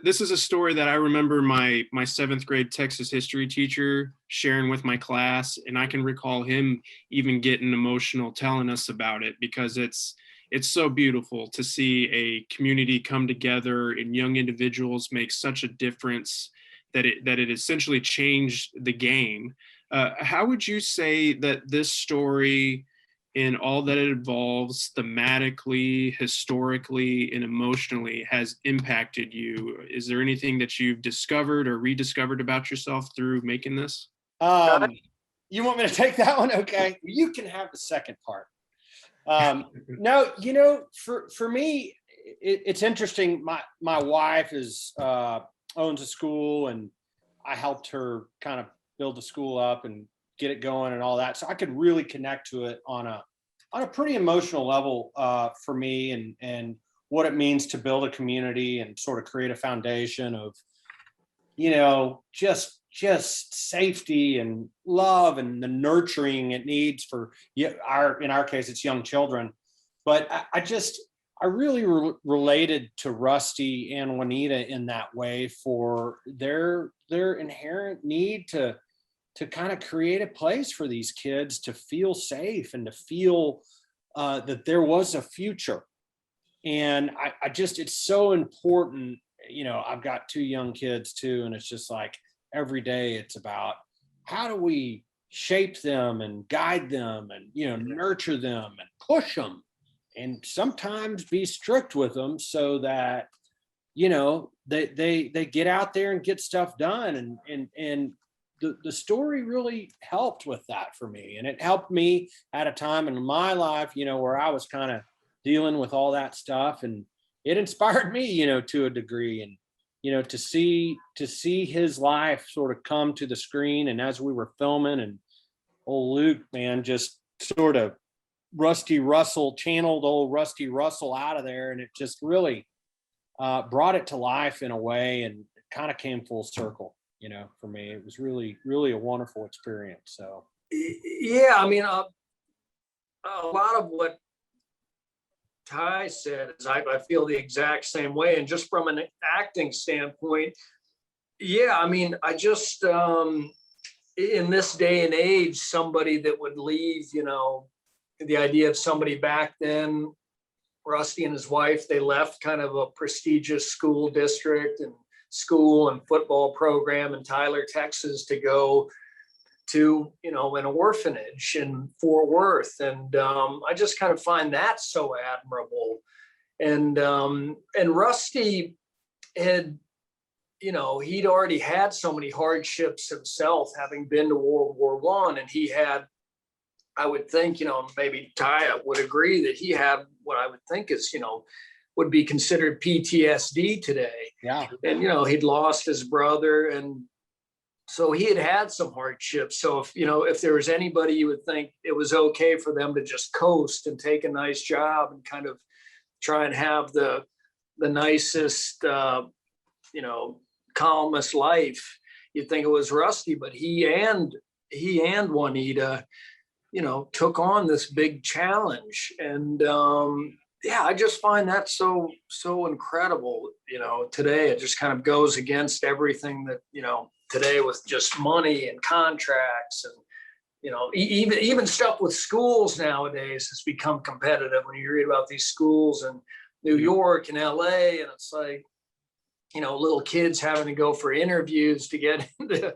This is a story that I remember my seventh grade Texas history teacher sharing with my class, and I can recall him even getting emotional telling us about it, because it's so beautiful to see a community come together and young individuals make such a difference that it essentially changed the game. How would you say that this story, in all that it involves thematically, historically, and emotionally, has impacted you? Is there anything that you've discovered or rediscovered about yourself through making this? You want me to take that one? Okay, you can have the second part. No, for me, it's interesting. My wife owns a school, and I helped her kind of build the school up and get it going and all that. So I could really connect to it on a pretty emotional level for me, and what it means to build a community and sort of create a foundation of, just safety and love and the nurturing it needs for in our case, it's young children. But I really related to Rusty and Juanita in that way, for their inherent need to kind of create a place for these kids to feel safe and to feel that there was a future. And it's so important. I've got two young kids too, and it's just like every day it's about how do we shape them and guide them and, nurture them and push them, and sometimes be strict with them so that, they get out there and get stuff done. And the story really helped with that for me. And it helped me at a time in my life, where I was kind of dealing with all that stuff, and it inspired me, to a degree. And, to see his life sort of come to the screen. And as we were filming, and old Luke, man, just sort of channeled old Rusty Russell out of there. And it just really brought it to life in a way, and it kind of came full circle. For me, it was really, really a wonderful experience. So, yeah, I mean, a lot of what Ty said is I feel the exact same way. And just from an acting standpoint, yeah, I mean, I just, in this day and age, somebody that would leave, the idea of somebody back then, Rusty and his wife, they left kind of a prestigious school district and school and football program in Tyler, Texas, to go to, an orphanage in Fort Worth. And I just kind of find that so admirable. And Rusty had, he'd already had so many hardships himself, having been to World War I. And he had, I would think, maybe Ty would agree that he had what I would think is, would be considered PTSD today. Yeah. And, he'd lost his brother, and so he had some hardships. So if there was anybody you would think it was okay for them to just coast and take a nice job and kind of try and have the nicest, calmest life, you'd think it was Rusty. But he and Juanita, took on this big challenge. And I just find that so incredible. Today it just kind of goes against everything that, today, with just money and contracts, and, even stuff with schools nowadays has become competitive. When you read about these schools in New York and LA, and it's like, little kids having to go for interviews to get into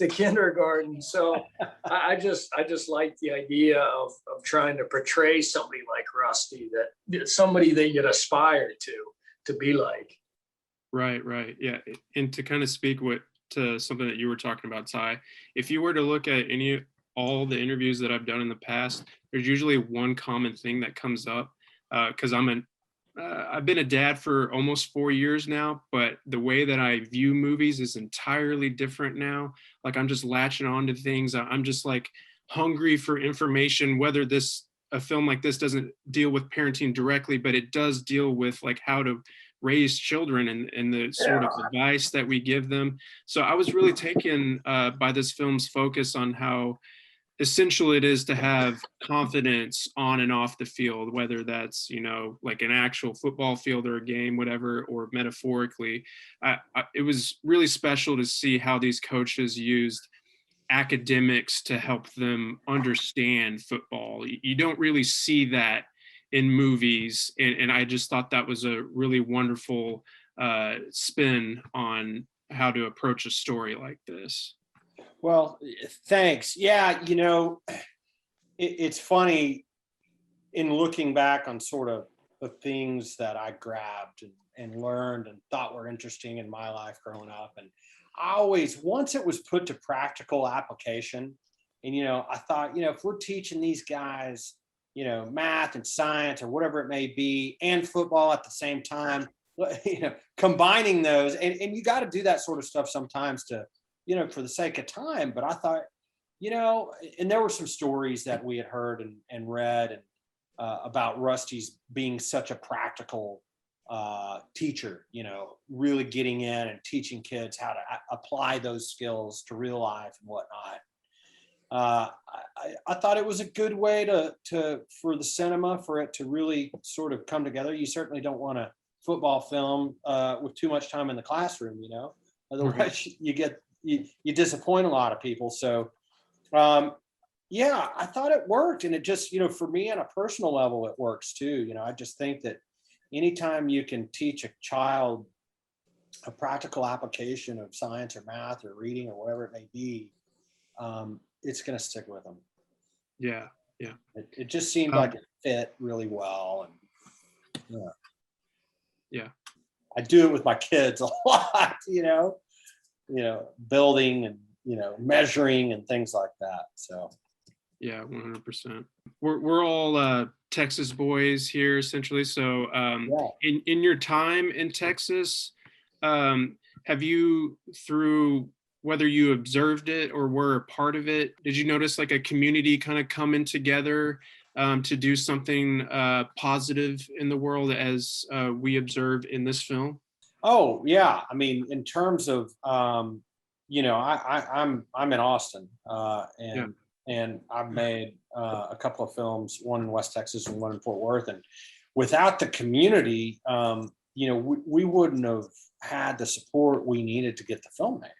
kindergarten. So I just like the idea of trying to portray somebody like Rusty, that somebody that you'd aspire to be like. Right. Yeah. And to kind of speak to something that you were talking about, Ty, if you were to look at all the interviews that I've done in the past, there's usually one common thing that comes up, because I've been a dad for almost 4 years now, but the way that I view movies is entirely different now. Like, I'm just latching on to things. I'm just like hungry for information, whether a film like this doesn't deal with parenting directly, but it does deal with like how to raise children and the sort of advice that we give them. So I was really taken by this film's focus on how essential it is to have confidence on and off the field, whether that's, like an actual football field or a game, whatever, or metaphorically. It was really special to see how these coaches used academics to help them understand football. You don't really see that in movies. And I just thought that was a really wonderful spin on how to approach a story like this. Well, thanks. Yeah, it's funny in looking back on sort of the things that I grabbed and learned and thought were interesting in my life growing up. And I always, once it was put to practical application, and, I thought, if we're teaching these guys, math and science or whatever it may be, and football at the same time, combining those, and you got to do that sort of stuff sometimes to, for the sake of time. But I thought, and there were some stories that we had heard and read and about Rusty's being such a practical teacher, really getting in and teaching kids how to apply those skills to real life and whatnot. I thought it was a good way to for the cinema, for it to really sort of come together. You certainly don't want a football film with too much time in the classroom, otherwise you disappoint a lot of people. So yeah, I thought it worked. And it just, for me on a personal level, it works too. I just think that anytime you can teach a child a practical application of science or math or reading or whatever it may be, it's going to stick with them. Yeah. It just seemed like it fit really well. And yeah, I do it with my kids a lot, building and, measuring and things like that. So. Yeah, 100%. We're all Texas boys here, essentially. So in your time in Texas, have you, through whether you observed it or were a part of it, did you notice like a community kind of coming together to do something positive in the world as we observe in this film? Oh, yeah. I mean, in terms of, I'm in Austin and I've made a couple of films, one in West Texas and one in Fort Worth. And without the community, we wouldn't have had the support we needed to get the film made.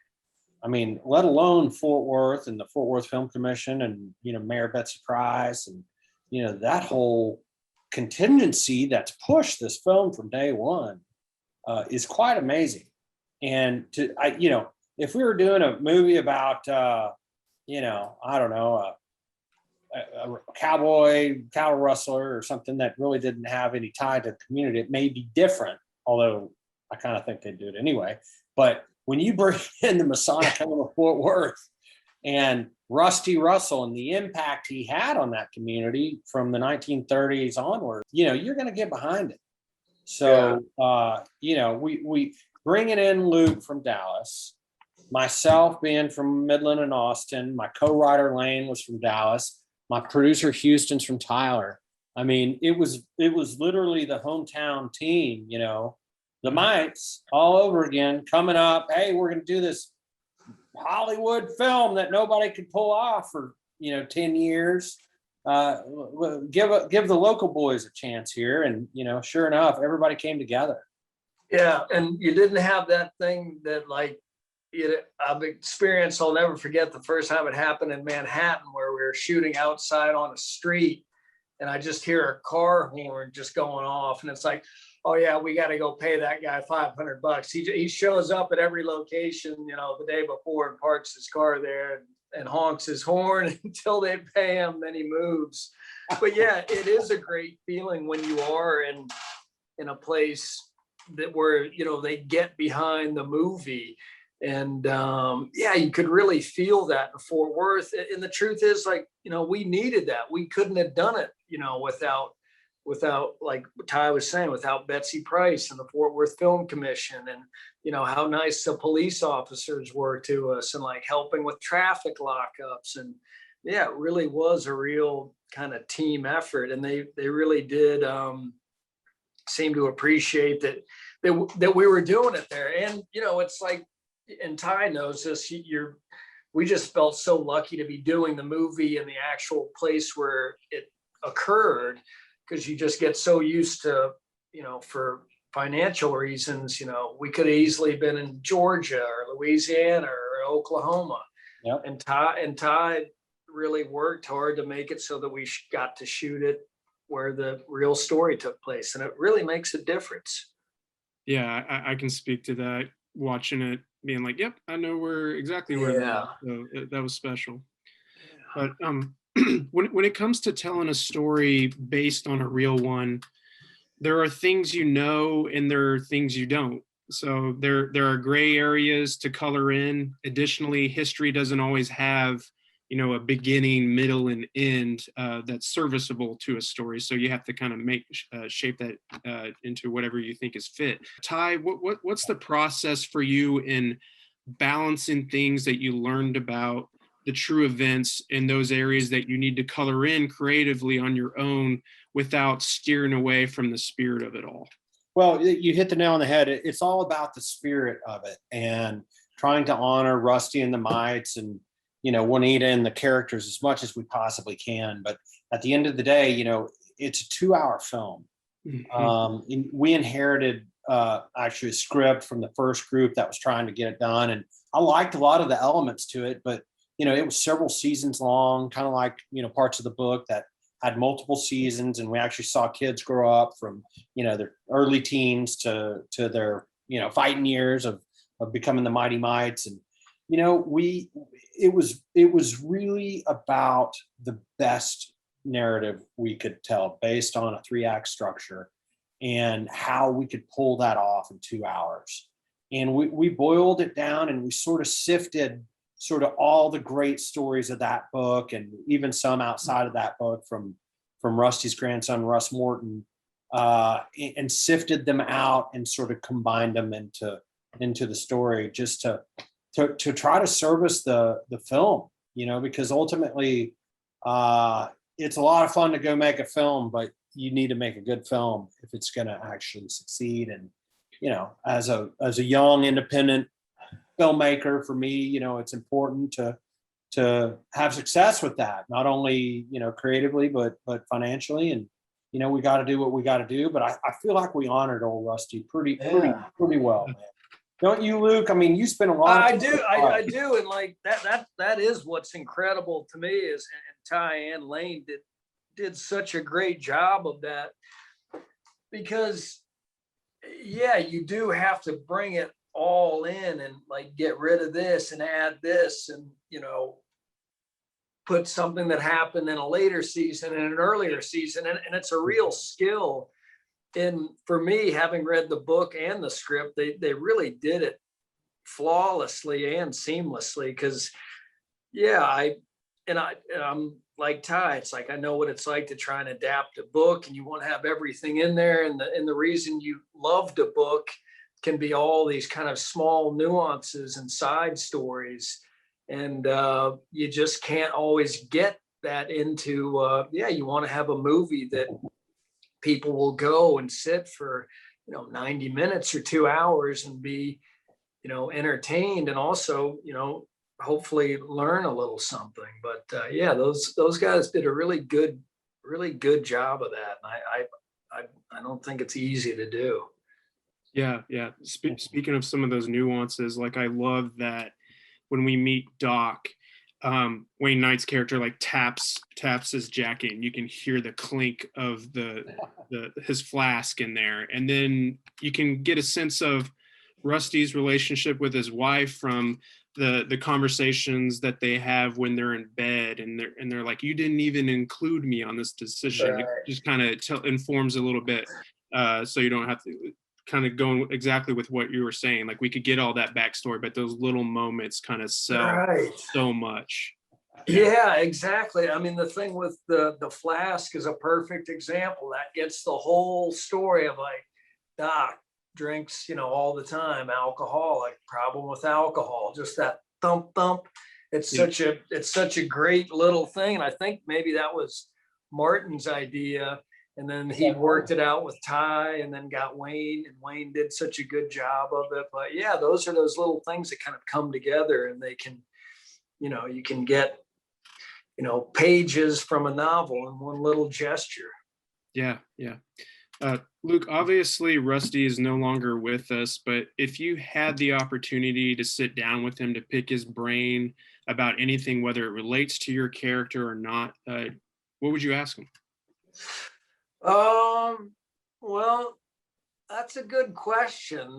I mean, let alone Fort Worth and the Fort Worth Film Commission and, Mayor Betsy Price and, that whole contingency that's pushed this film from day one is quite amazing. And if we were doing a movie about, I don't know, a cattle rustler or something that really didn't have any tie to the community, it may be different, although I kind of think they'd do it anyway. But when you bring in the Masonic coming to Fort Worth and Rusty Russell and the impact he had on that community from the 1930s onward, you're going to get behind it. So, we bringing in Luke from Dallas, myself being from Midland and Austin, my co-writer Lane was from Dallas, my producer Houston's from Tyler. I mean, it was literally the hometown team, the Mites all over again coming up. Hey, we're going to do this Hollywood film that nobody could pull off for 10 years. Give the local boys a chance here, and sure enough, everybody came together. Yeah, and you didn't have that thing that I've experienced. I'll never forget the first time it happened in Manhattan, where we were shooting outside on a street, and I just hear a car horn just going off, and it's like, oh yeah, we got to go pay that guy $500. He shows up at every location, the day before and parks his car there and honks his horn until they pay him, then he moves. But yeah, it is a great feeling when you are in a place that where, they get behind the movie. And you could really feel that in Fort Worth. And the truth is, we needed that. We couldn't have done it, without, like Ty was saying, without Betsy Price and the Fort Worth Film Commission, and how nice the police officers were to us, and helping with traffic lockups. And yeah, it really was a real kind of team effort, and they really did seem to appreciate that we were doing it there. And it's like, and Ty knows this, we just felt so lucky to be doing the movie in the actual place where it occurred, because you just get so used to, for financial reasons, we could have easily been in Georgia or Louisiana or Oklahoma. Yep. And Ty really worked hard to make it so that we got to shoot it where the real story took place. And it really makes a difference. Yeah, I can speak to that, watching it, being like, yep, I know exactly where Yeah. that was special. But when it comes to telling a story based on a real one, there are things and there are things you don't. So there are gray areas to color in. Additionally, history doesn't always have, a beginning, middle, and end that's serviceable to a story. So you have to kind of shape that into whatever you think is fit. Ty, what's the process for you in balancing things that you learned about the true events in those areas that you need to color in creatively on your own without steering away from the spirit of it all? Well, you hit the nail on the head. It's all about the spirit of it and trying to honor Rusty and the Mites and, Juanita and the characters as much as we possibly can. But at the end of the day, it's a 2-hour film. Mm-hmm. We inherited actually a script from the first group that was trying to get it done. And I liked a lot of the elements to it, but, it was several seasons long, kind of like, parts of the book that had multiple seasons. And we actually saw kids grow up from, their early teens to their, fighting years of becoming the Mighty Mites. And, it was really about the best narrative we could tell based on a 3-act structure and how we could pull that off in 2 hours. And we boiled it down and we sort of sifted sort of all the great stories of that book and even some outside of that book from Rusty's grandson, Russ Morton, and sifted them out and sort of combined them into the story just to try to service the film, because ultimately it's a lot of fun to go make a film, but you need to make a good film if it's going to actually succeed. And, as a young independent filmmaker, for me, it's important to have success with that, not only, creatively, but financially. And, we got to do what we got to do. But I feel like we honored old Rusty pretty well, man. Don't you, Luke? I mean, you spent a lot of time. I do. And like that is what's incredible to me is, and Ty and Lane did such a great job of that, because you do have to bring it all in and like get rid of this and add this and, put something that happened in a later season and an earlier season. And it's a real skill. And for me, having read the book and the script, they really did it flawlessly and seamlessly. Because, I'm like Ty. It's like I know what it's like to try and adapt a book, and you want to have everything in there. And the reason you loved a book can be all these kind of small nuances and side stories, and you just can't always get that into. You want to have a movie that people will go and sit for 90 minutes or 2 hours and be entertained, and also hopefully learn a little something. But those guys did a really good job of that, and I don't think it's easy to do. Yeah. Speaking of some of those nuances, like I love that when we meet Doc, Wayne Knight's character like taps his jacket, and you can hear the clink of his flask in there, and then you can get a sense of Rusty's relationship with his wife from the conversations that they have when they're in bed, and they're like, you didn't even include me on this decision. Right. It just kind of informs a little bit, so you don't have to kind of go exactly with what you were saying. Like we could get all that backstory, but those little moments kind of sell so much. Yeah, exactly. I mean, the thing with the flask is a perfect example. That gets the whole story of like, Doc drinks, all the time, alcoholic, problem with alcohol, just that thump. It's such a great little thing. And I think maybe that was Martin's idea. And then he worked it out with Ty and then got Wayne, and Wayne did such a good job of it. But those are those little things that kind of come together, and they can, you can get, pages from a novel in one little gesture. Yeah. Luke, obviously Rusty is no longer with us, but if you had the opportunity to sit down with him to pick his brain about anything, whether it relates to your character or not, what would you ask him? Well, that's a good question.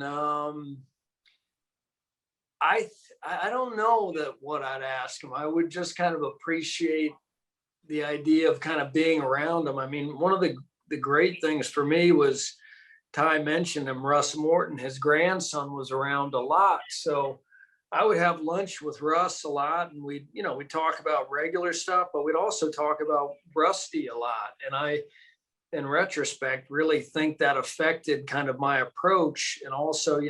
I don't know what I'd ask him. I would just kind of appreciate the idea of kind of being around him. I mean, one of the great things for me was, Ty mentioned him, Russ Morton, his grandson was around a lot. So I would have lunch with Russ a lot, and we'd talk about regular stuff, but we'd also talk about Rusty a lot. And I, in retrospect, really think that affected kind of my approach, and also,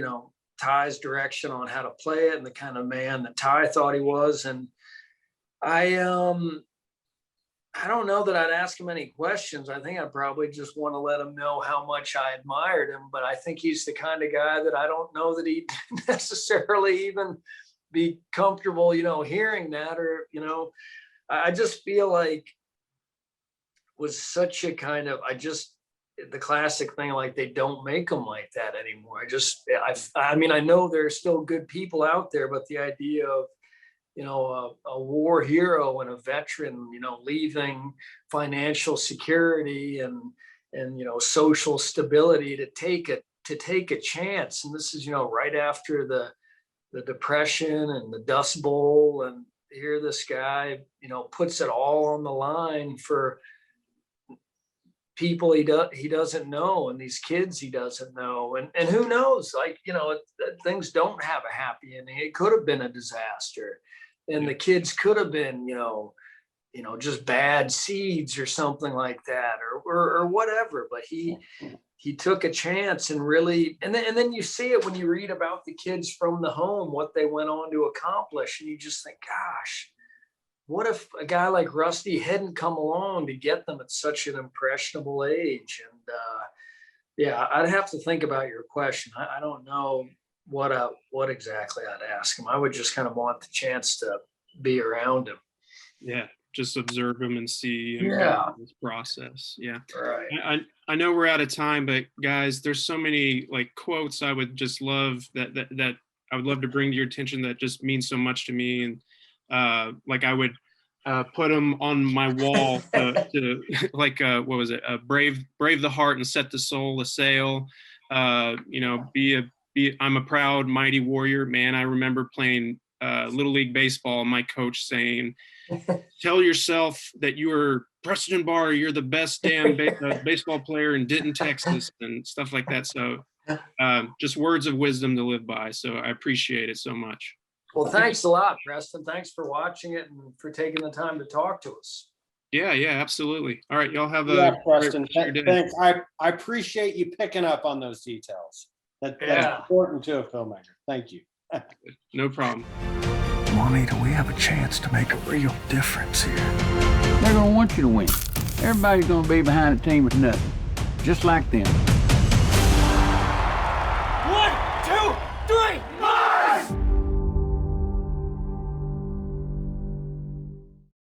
Ty's direction on how to play it and the kind of man that Ty thought he was. And I don't know that I'd ask him any questions. I think I'd probably just want to let him know how much I admired him. But I think he's the kind of guy that I don't know that he'd necessarily even be comfortable, hearing that, or, I just feel like was such a kind of, the classic thing, like they don't make them like that anymore. I mean, I know there's still good people out there, but the idea of, a war hero and a veteran, leaving financial security and social stability to take a chance. And this is, right after the Depression and the Dust Bowl, and here this guy, puts it all on the line for people he doesn't know, and these kids he doesn't know, and who knows, like, things don't have a happy ending. It could have been a disaster, and the kids could have been, just bad seeds or something like that, or whatever. But he took a chance, and really, and then you see it when you read about the kids from the home, what they went on to accomplish, and you just think, gosh, what if a guy like Rusty hadn't come along to get them at such an impressionable age? And yeah, I'd have to think about your question. I don't know what exactly I'd ask him. I would just kind of want the chance to be around him. Yeah, just observe him and see his process. Yeah, right. I know we're out of time, but guys, there's so many like quotes I would just love that I would love to bring to your attention that just means so much to me. And like I would put them on my wall to like what was it? Brave the heart and set the soul a sail. I'm a proud mighty warrior. Man, I remember playing Little League baseball, and my coach saying, "Tell yourself that you are Preston Barta. You're the best damn baseball player in Denton, Texas," and stuff like that. So just words of wisdom to live by. So I appreciate it so much. Well, thanks a lot, Preston. Thanks for watching it and for taking the time to talk to us. Yeah, absolutely. All right, y'all have Preston. Thanks. I appreciate you picking up on those details. That's important to a filmmaker. Thank you. No problem. Juanita, we have a chance to make a real difference here. They're gonna want you to win. Everybody's gonna be behind a team with nothing, just like them. 1, 2, 3.